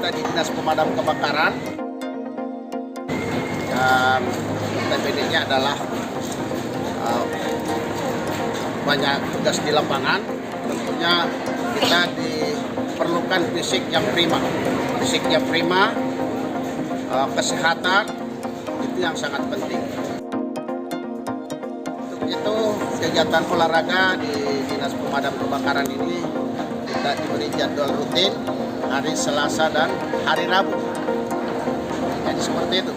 kita di Dinas Pemadam Kebakaran dan notabene-nya adalah banyak tugas di lapangan. Tentunya kita diperlukan fisik yang prima, kesehatan itu yang sangat penting. Untuk itu kegiatan olahraga di Dinas Pemadam Kebakaran ini kita diberi jadwal rutin hari Selasa dan hari Rabu. Jadi seperti itu.